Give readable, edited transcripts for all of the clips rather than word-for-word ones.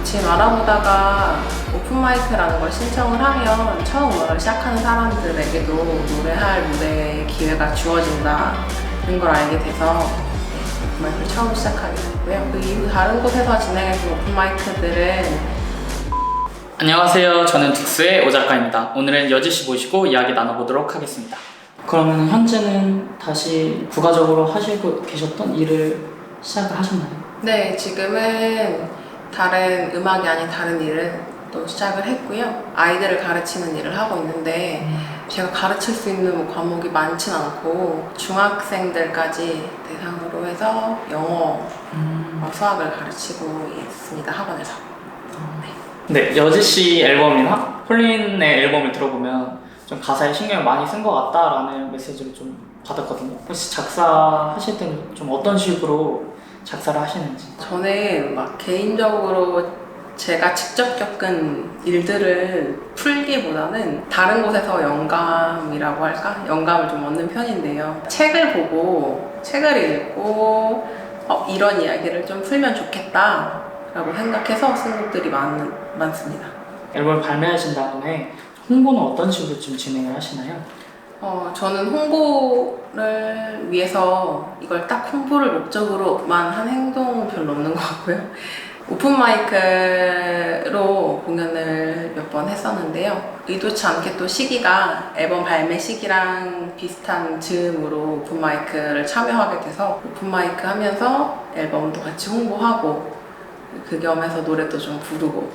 마침 알아보다가 오픈마이크라는 걸 신청을 하면 처음 음악을 시작하는 사람들에게도 노래할 무대의 기회가 주어진다는 걸 알게 돼서 오픈마이크를 처음 시작하게 됐고요. 그 이후 다른 곳에서 진행해준 오픈마이크들은 안녕하세요. 저는 둑스의 오 작가입니다. 오늘은 여지씨 모시고 이야기 나눠보도록 하겠습니다. 그러면 현재는 다시 부가적으로 하시고 계셨던 일을 시작을 하셨나요? 네, 지금은 다른 음악이 아닌 다른 일을 또 시작을 했고요. 아이들을 가르치는 일을 하고 있는데 제가 가르칠 수 있는 과목이 많진 않고 중학생들까지 대상으로 해서 영어, 수학을 가르치고 있습니다. 학원에서. 네, 여지씨 앨범이나 폴린의 앨범을 들어보면 좀 가사에 신경을 많이 쓴 것 같다라는 메시지를 좀 받았거든요. 혹시 작사하실 때는 좀 어떤 식으로 작사를 하시는지? 저는 막 개인적으로 제가 직접 겪은 일들을 풀기보다는 다른 곳에서 영감이라고 할까? 영감을 좀 얻는 편인데요. 책을 보고, 책을 읽고, 이런 이야기를 좀 풀면 좋겠다 라고 생각해서 쓴 곡들이 많습니다. 앨범을 발매하신 다음에 홍보는 어떤 식으로 좀 진행을 하시나요? 저는 홍보를 위해서 이걸 딱 홍보를 목적으로만 한 행동은 별로 없는 것 같고요. 오픈마이크로 공연을 몇 번 했었는데요. 의도치 않게 또 시기가 앨범 발매 시기랑 비슷한 즈음으로 오픈마이크를 참여하게 돼서 오픈마이크 하면서 앨범도 같이 홍보하고 그 겸해서 노래도 좀 부르고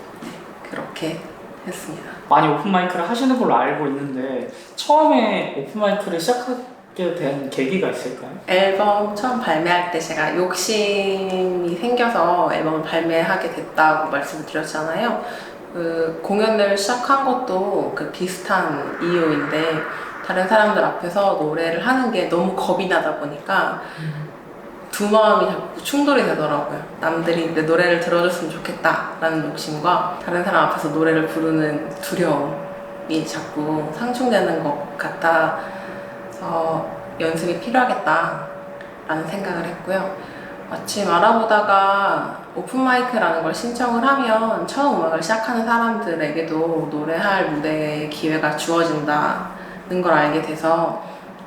그렇게 했습니다. 많이 오픈마이크를 하시는 걸로 알고 있는데 처음에 오픈마이크를 시작하게 된 계기가 있을까요? 앨범 처음 발매할 때 제가 욕심이 생겨서 앨범을 발매하게 됐다고 말씀을 드렸잖아요. 그 공연을 시작한 것도 그 비슷한 이유인데 다른 사람들 앞에서 노래를 하는 게 너무 겁이 나다 보니까 두 마음이 자꾸 충돌이 되더라고요. 남들이 내 노래를 들어줬으면 좋겠다라는 욕심과 다른 사람 앞에서 노래를 부르는 두려움이 자꾸 상충되는 것 같아서 연습이 필요하겠다라는 생각을 했고요. 마침 알아보다가 오픈마이크라는 걸 신청을 하면 처음 음악을 시작하는 사람들에게도 노래할 무대의 기회가 주어진다는 걸 알게 돼서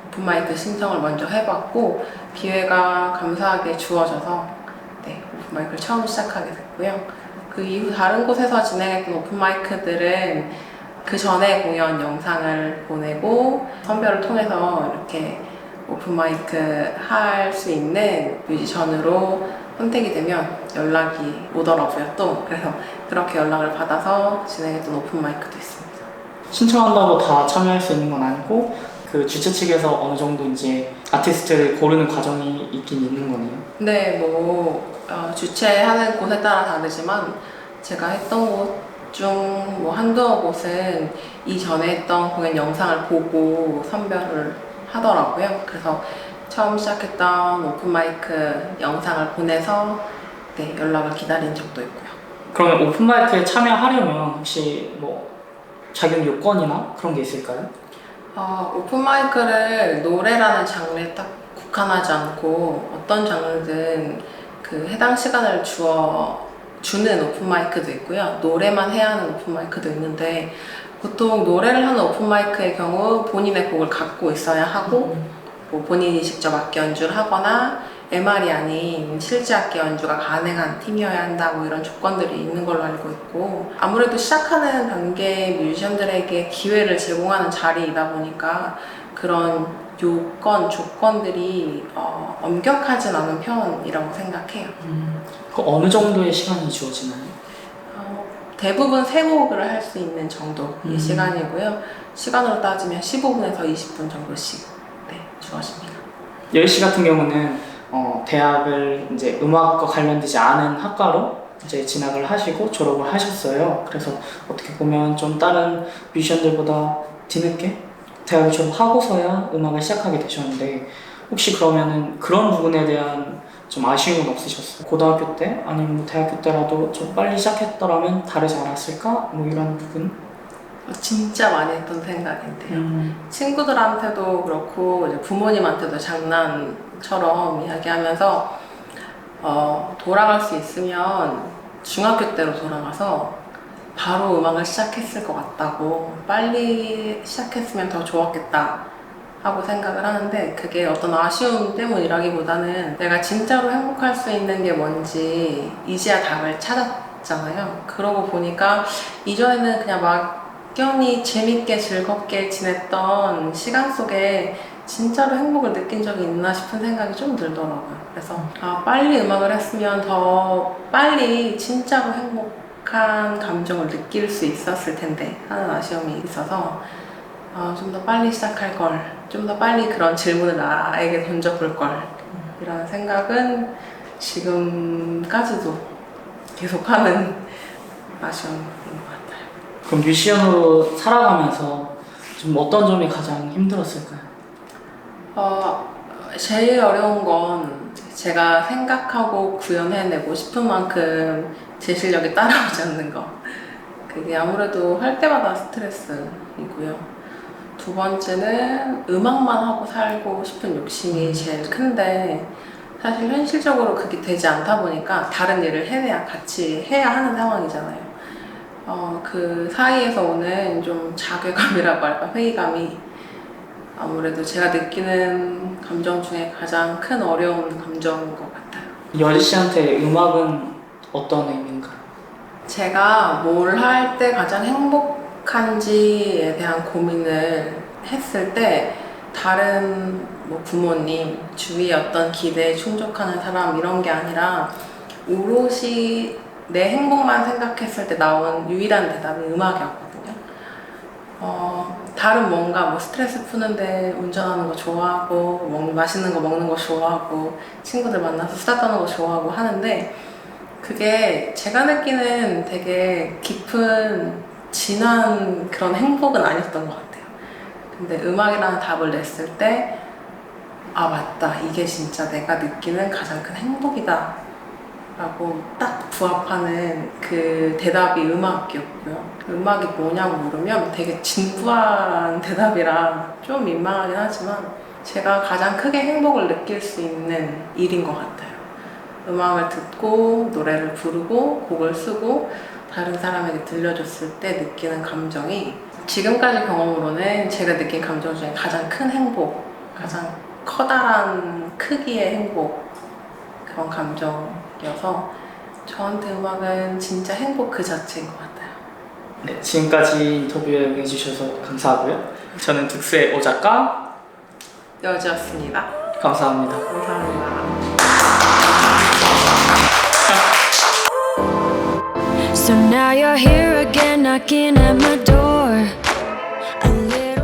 오픈마이크 신청을 먼저 해봤고 기회가 감사하게 주어져서 오픈마이크를 처음 시작하게 됐고요. 그 이후 다른 곳에서 진행했던 오픈마이크들은 그 전에 공연 영상을 보내고 선별을 통해서 이렇게 오픈마이크 할 수 있는 뮤지션으로 선택이 되면 연락이 오더라고요. 또 그래서 그렇게 연락을 받아서 진행했던 오픈마이크도 있습니다. 신청한다고 다 참여할 수 있는 건 아니고 그 주최 측에서 어느 정도 이제 아티스트를 고르는 과정이 있긴 있는 거네요. 네, 주최하는 곳에 따라 다르지만 제가 했던 곳 중 한두어 곳은 이전에 했던 공연 영상을 보고 선별을 하더라고요. 그래서 처음 시작했던 오픈마이크 영상을 보내서 연락을 기다린 적도 있고요. 그러면 오픈마이크에 참여하려면 혹시 자격 요건이나 그런 게 있을까요? 오픈마이크를 노래라는 장르에 딱 국한하지 않고 어떤 장르든 그 해당 시간을 주는 오픈마이크도 있고요. 노래만 해야 하는 오픈마이크도 있는데 보통 노래를 하는 오픈마이크의 경우 본인의 곡을 갖고 있어야 하고 본인이 직접 악기 연주를 하거나 MR이 아닌 실제 악기 연주가 가능한 팀이어야 한다고 이런 조건들이 있는 걸로 알고 있고 아무래도 시작하는 단계 뮤지션들에게 기회를 제공하는 자리이다 보니까 그런 조건들이 엄격하진 않은 편이라고 생각해요. 그 어느 정도의 시간이 주어지나요? 대부분 3곡을 할 수 있는 정도의 시간이고요. 시간으로 따지면 15분에서 20분 정도씩 주어집니다. 여희씨 같은 경우는 대학을 이제 음악과 관련되지 않은 학과로 이제 진학을 하시고 졸업을 하셨어요. 그래서 어떻게 보면 좀 다른 뮤지션들보다 뒤늦게 대학을 졸업하고서야 음악을 시작하게 되셨는데 혹시 그러면은 그런 부분에 대한 좀 아쉬움은 없으셨어요? 고등학교 때 아니면 대학교 때라도 좀 빨리 시작했더라면 다르지 않았을까? 이런 부분? 진짜 많이 했던 생각인데요. 친구들한테도 그렇고 이제 부모님한테도 장난처럼 이야기하면서 돌아갈 수 있으면 중학교 때로 돌아가서 바로 음악을 시작했을 것 같다고, 빨리 시작했으면 더 좋았겠다 하고 생각을 하는데, 그게 어떤 아쉬움 때문이라기보다는 내가 진짜로 행복할 수 있는 게 뭔지 이제야 답을 찾았잖아요. 그러고 보니까 이전에는 그냥 막연히 재밌게 즐겁게 지냈던 시간 속에 진짜로 행복을 느낀 적이 있나 싶은 생각이 좀 들더라고요. 그래서 빨리 음악을 했으면 더 빨리 진짜로 행복한 감정을 느낄 수 있었을 텐데 하는 아쉬움이 있어서 좀 더 빨리 시작할 걸, 좀 더 빨리 그런 질문을 나에게 던져볼 걸, 이런 생각은 지금까지도 계속하는 아쉬움인 것 같아요. 그럼 뮤지션으로 살아가면서 좀 어떤 점이 가장 힘들었을까요? 제일 어려운 건 제가 생각하고 구현해내고 싶은 만큼 제 실력이 따라오지 않는 거. 그게 아무래도 할 때마다 스트레스이고요. 두 번째는 음악만 하고 살고 싶은 욕심이 제일 큰데, 사실 현실적으로 그게 되지 않다 보니까 다른 일을 해내야 같이 해야 하는 상황이잖아요. 그 사이에서 오는 좀 자괴감이라고 할까, 회의감이 아무래도 제가 느끼는 감정 중에 가장 큰 어려운 감정인 것 같아요. 여지 씨한테 음악은 어떤 의미인가요? 제가 뭘 할 때 가장 행복한지에 대한 고민을 했을 때, 다른 뭐 부모님, 주위의 어떤 기대에 충족하는 사람 이런 게 아니라 오롯이 내 행복만 생각했을 때 나온 유일한 대답이 음악이었거든요. 다른 뭔가 뭐 스트레스 푸는데 운전하는 거 좋아하고, 맛있는 거 먹는 거 좋아하고, 친구들 만나서 수다 떠는 거 좋아하고 하는데, 그게 제가 느끼는 되게 깊은 진한 그런 행복은 아니었던 것 같아요. 근데 음악이라는 답을 냈을 때, 맞다, 이게 진짜 내가 느끼는 가장 큰 행복이다 라고 딱 부합하는 그 대답이 음악이었고요. 음악이 뭐냐고 물으면 되게 진부한 대답이라 좀 민망하긴 하지만, 제가 가장 크게 행복을 느낄 수 있는 일인 것 같아요. 음악을 듣고 노래를 부르고 곡을 쓰고 다른 사람에게 들려줬을 때 느끼는 감정이, 지금까지 경험으로는 제가 느낀 감정 중에 가장 큰 행복, 가장 커다란 크기의 행복, 그런 감정이어서 저한테 음악은 진짜 행복 그 자체인 것 같아요. 네, 지금까지 인터뷰에 응해주셔서 감사하고요. 저는 득수의 오 작가 여지였습니다. 감사합니다. 감사합니다. So now you're here again knocking at my door.